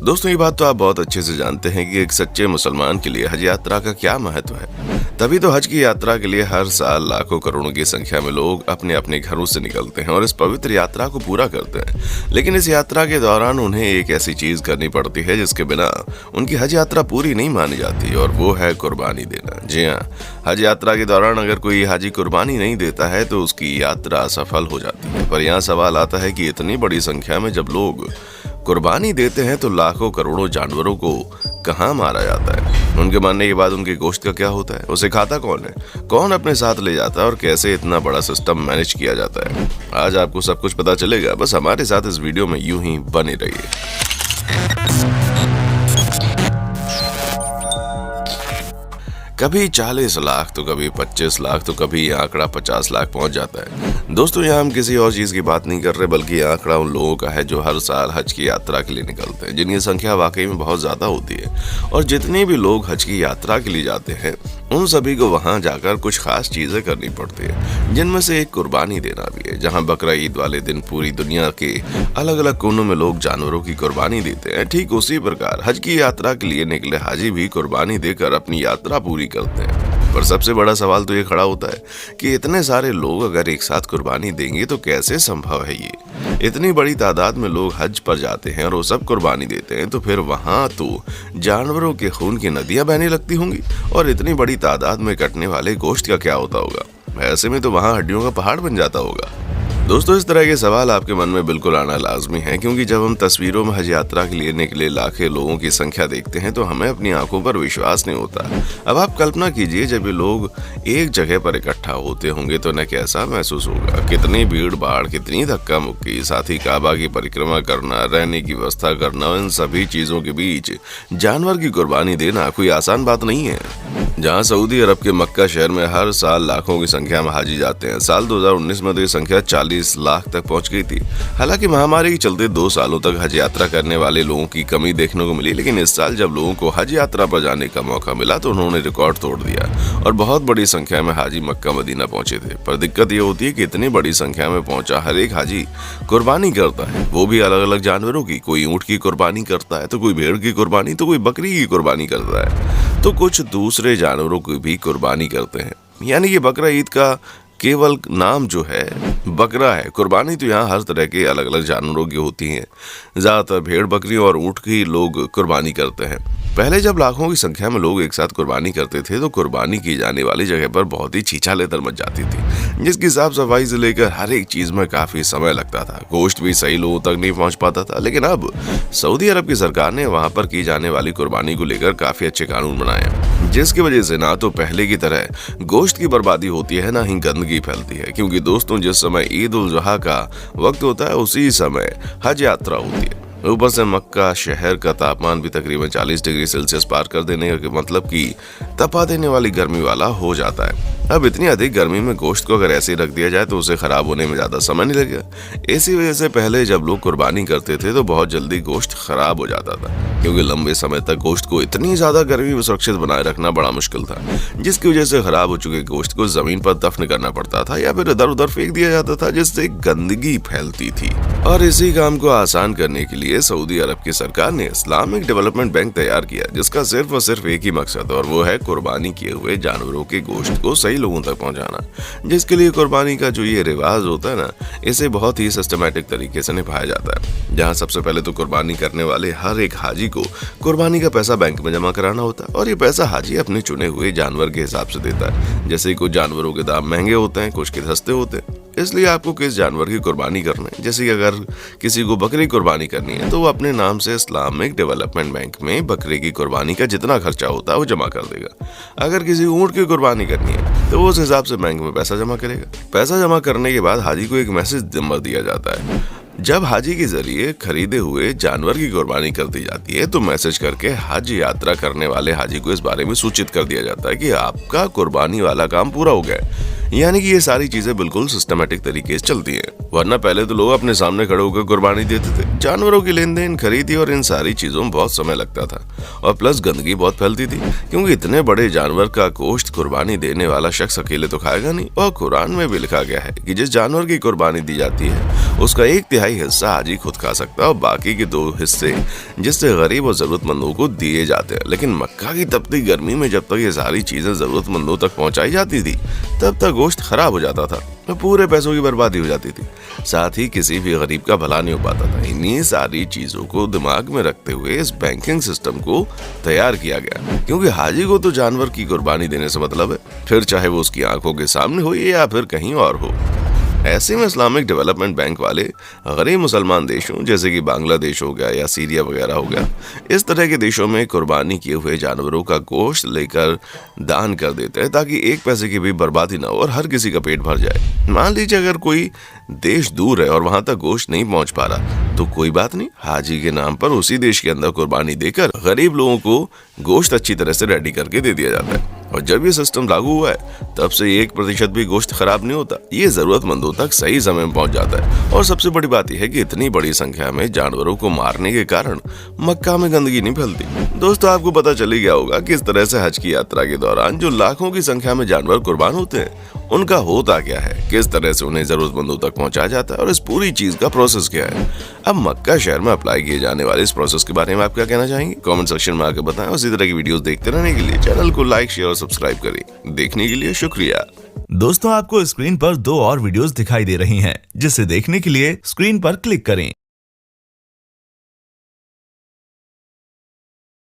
दोस्तों, ये बात तो आप बहुत अच्छे से जानते हैं कि एक सच्चे मुसलमान के लिए हज यात्रा का क्या महत्व है। तभी तो हज की यात्रा के लिए हर साल लाखों करोड़ों की संख्या में लोग अपने अपने घरों से निकलते हैं और इस पवित्र यात्रा को पूरा करते हैं। लेकिन इस यात्रा के दौरान उन्हें एक ऐसी चीज करनी पड़ती है जिसके बिना उनकी हज यात्रा पूरी नहीं मानी जाती, और वो है कुर्बानी देना। जी हाँ, हज यात्रा के दौरान अगर कोई हाजी कुर्बानी नहीं देता है तो उसकी यात्रा असफल हो जाती है। पर यहाँ सवाल आता है कि इतनी बड़ी संख्या में जब लोग कुर्बानी देते हैं तो लाखों करोड़ों जानवरों को कहाँ मारा जाता है? उनके मरने के बाद उनके गोश्त का क्या होता है? उसे खाता कौन है? कौन अपने साथ ले जाता है? और कैसे इतना बड़ा सिस्टम मैनेज किया जाता है? आज आपको सब कुछ पता चलेगा। बस हमारे साथ इस वीडियो में यूं ही बने रहिए। कभी 40 लाख तो कभी 25 लाख तो कभी आंकड़ा 50 लाख पहुंच जाता है। दोस्तों, यहाँ हम किसी और चीज की बात नहीं कर रहे, बल्कि आंकड़ा उन लोगों का है जो हर साल हज की यात्रा के लिए निकलते हैं, जिनकी संख्या वाकई में बहुत ज्यादा होती है। और जितने भी लोग हज की यात्रा के लिए जाते हैं उन सभी को वहां जाकर कुछ खास चीजें करनी पड़ती है, जिनमें से एक कुर्बानी देना भी है। जहां बकरा ईद वाले दिन पूरी दुनिया के अलग अलग कोनों में लोग जानवरों की कुर्बानी देते हैं, ठीक उसी प्रकार हज की यात्रा के लिए निकले हाजी भी कुर्बानी देकर अपनी यात्रा पूरी करते हैं। पर सबसे बड़ा सवाल तो ये खड़ा होता है कि इतने सारे लोग अगर एक साथ कुर्बानी देंगे तो कैसे संभव है ये? इतनी बड़ी तादाद में लोग हज पर जाते हैं और वो सब कुर्बानी देते हैं, तो फिर वहां तो जानवरों के खून की नदियां बहने लगती होंगी, और इतनी बड़ी तादाद में कटने वाले गोश्त का क्या होता होगा? ऐसे में तो वहां हड्डियों का पहाड़ बन जाता होगा। दोस्तों, इस तरह के सवाल आपके मन में बिल्कुल आना लाजमी है, क्योंकि जब हम तस्वीरों में हज यात्रा के लिए निकले लाखों लोगों की संख्या देखते हैं तो हमें अपनी आंखों पर विश्वास नहीं होता। अब आप कल्पना कीजिए, जब ये लोग एक जगह पर इकट्ठा होते होंगे तो न कैसा महसूस होगा। कितनी भीड़ भाड़, कितनी धक्का मुक्की, साथ ही काबा की परिक्रमा करना, रहने की व्यवस्था करना, इन सभी चीजों के बीच जानवर की कुर्बानी देना कोई आसान बात नहीं है। जहाँ सऊदी अरब के मक्का शहर में हर साल लाखों की संख्या में हाजी जाते हैं, साल 2019 में तो ये संख्या 40 लाख तक पहुंच गई थी। हालांकि महामारी के चलते 2 सालों तक हज यात्रा करने वाले लोगों की कमी देखने को मिली, लेकिन इस साल जब लोगों को हज यात्रा पर जाने का मौका मिला तो उन्होंने रिकॉर्ड तोड़ दिया और बहुत बड़ी संख्या में हाजी मक्का मदीना पहुंचे थे। पर दिक्कत ये होती है कि इतनी बड़ी संख्या में पहुंचा हर एक हाजी कुर्बानी करता है, वो भी अलग अलग जानवरों की। कोई ऊंट की कुर्बानी करता है, तो कोई भेड़ की कुर्बानी, तो कोई बकरी की कुर्बानी करता है, तो कुछ दूसरे जानवरों की भी कुर्बानी करते हैं। यानी कि बकरा ईद का केवल नाम जो है बकरा है। कुर्बानी तो यहाँ हर तरह के अलग अलग जानवरों की होती हैं। ज्यादातर भेड़, बकरी और ऊंट की लोग कुर्बानी करते हैं। पहले जब लाखों की संख्या में लोग एक साथ कुर्बानी करते थे तो कुर्बानी की जाने वाली जगह पर बहुत ही छीछालेतर मच जाती थी, जिसकी साफ सफाई से लेकर हर एक चीज में काफी समय लगता था। गोश्त भी सही लोगों तक नहीं पहुंच पाता था। लेकिन अब सऊदी अरब की सरकार ने वहां पर की जाने वाली कुर्बानी को लेकर काफी अच्छे कानून बनाए, जिसकी वजह से ना तो पहले की तरह गोश्त की बर्बादी होती है, ना ही गंदगी फैलती है। क्योंकि दोस्तों, जिस समय ईद उल जुहा का वक्त होता है उसी समय हज यात्रा होती है। ऊपर से मक्का शहर का तापमान भी तकरीबन 40 डिग्री सेल्सियस पार कर देने का मतलब कि तपा देने वाली गर्मी वाला हो जाता है। अब इतनी अधिक गर्मी में गोश्त को अगर ऐसे ही रख दिया जाए तो उसे खराब होने में ज्यादा समय नहीं लगेगा। इसी वजह से पहले जब लोग कुर्बानी करते थे तो बहुत जल्दी गोश्त खराब हो जाता था, क्योंकि लंबे समय तक गोश्त को इतनी ज्यादा गर्मी में सुरक्षित बनाए रखना बड़ा मुश्किल था, जिसकी वजह से खराब हो चुके गोश्त को जमीन पर दफन करना पड़ता था या फिर इधर उधर फेंक दिया जाता था, जिससे गंदगी फैलती थी। और इसी काम को आसान करने के लिए सऊदी अरब की सरकार ने इस्लामिक डेवलपमेंट बैंक तैयार किया, जिसका सिर्फ और सिर्फ एक ही मकसद, और वो है कुर्बानी किए हुए जानवरों के गोश्त को सही लोगों तक पहुंचाना। जिसके लिए कुर्बानी का जो ये रिवाज होता है ना, इसे बहुत ही सिस्टमैटिक तरीके से निभाया जाता है। जहां सबसे पहले तो कुर्बानी करने वाले हर एक हाजी को कुर्बानी का पैसा बैंक में जमा कराना होता है, और ये पैसा हाजी अपने चुने हुए जानवर के हिसाब से देता है। जैसे कुछ जानवरों के दाम महंगे होते हैं, कुछ के सस्ते होते हैं, इसलिए आपको किस जानवर की कुर्बानी करना है। जैसे कि अगर किसी को बकरी कुर्बानी करनी है तो वो अपने नाम से इस्लामिक डेवलपमेंट बैंक में बकरे की कुर्बानी का जितना खर्चा होता है वो जमा कर देगा। अगर किसी ऊंट की कुर्बानी करनी है तो वो उस हिसाब से बैंक में पैसा जमा करेगा। पैसा जमा करने के बाद हाजी को एक मैसेज नंबर दिया जाता है। जब हाजी के जरिए खरीदे हुए जानवर की कुर्बानी कर दी जाती है तो मैसेज करके हज यात्रा करने वाले हाजी को इस बारे में सूचित कर दिया जाता है कि आपका कुर्बानी वाला काम पूरा हो गया है। यानी कि ये सारी चीजें बिल्कुल सिस्टमेटिक तरीके से चलती हैं। वरना पहले तो लोग अपने सामने खड़े होकर कुर्बानी देते थे। जानवरों की लेन देन, खरीदी और इन सारी चीजों में बहुत समय लगता था और प्लस गंदगी बहुत फैलती थी, क्योंकि इतने बड़े जानवर का गोश्त कुर्बानी देने वाला शख्स अकेले तो खाएगा नहीं। और कुरान में भी लिखा गया है कि जिस जानवर की कुर्बानी दी जाती है उसका 1/3 हिस्सा हाजी खुद खा सकता है और बाकी के 2 हिस्से जिससे गरीब और जरूरतमंदों को दिए जाते हैं। लेकिन मक्का की तपती गर्मी में जब तक ये सारी चीजें जरूरतमंदों तक पहुंचाई जाती थी तब तक गोश्त खराब हो जाता था और पूरे पैसों की बर्बादी हो जाती थी। साथ ही किसी भी गरीब का भला नहीं हो पाता था। इन्हीं सारी चीजों को दिमाग में रखते हुए इस बैंकिंग सिस्टम को तैयार किया गया, क्योंकि हाजी को तो जानवर की कुर्बानी देने से मतलब है, फिर चाहे वो उसकी आंखों के सामने हो या फिर कहीं और हो। ऐसे में इस्लामिक डेवलपमेंट बैंक वाले गरीब मुसलमान देशों जैसे कि बांग्लादेश हो गया या सीरिया वगैरह हो गया, इस तरह के देशों में कुर्बानी किए हुए जानवरों का गोश्त लेकर दान कर देते हैं ताकि 1 पैसे की भी बर्बादी ना हो और हर किसी का पेट भर जाए। मान लीजिए अगर कोई देश दूर है और वहां तक गोश्त नहीं पहुंच पा रहा तो कोई बात नहीं, हाजी के नाम पर उसी देश के अंदर कुर्बानी देकर गरीब लोगों को गोश्त अच्छी तरह से रेडी करके दे दिया जाता है। और जब ये सिस्टम लागू हुआ है तब से 1% भी गोश्त खराब नहीं होता, ये जरूरतमंदों तक सही समय में पहुंच जाता है। और सबसे बड़ी बात यह है कि इतनी बड़ी संख्या में जानवरों को मारने के कारण मक्का में गंदगी नहीं फैलती। दोस्तों, आपको पता चल ही गया होगा किस तरह से हज की यात्रा के दौरान जो लाखों की संख्या में जानवर कुर्बान होते हैं उनका होता क्या है, किस तरह से उन्हें जरूरतमंदों तक पहुंचाया जाता है और इस पूरी चीज का प्रोसेस क्या है। अब मक्का शहर में अप्लाई किए जाने वाले इस प्रोसेस के बारे में आप क्या कहना चाहेंगे? कमेंट सेक्शन में आकर बताएं। उसी तरह की वीडियोस देखते रहने के लिए चैनल को लाइक, शेयर और सब्सक्राइब करें। देखने के लिए शुक्रिया। दोस्तों, आपको स्क्रीन पर 2 और वीडियोस दिखाई दे रही हैं, जिसे देखने के लिए स्क्रीन पर क्लिक करें।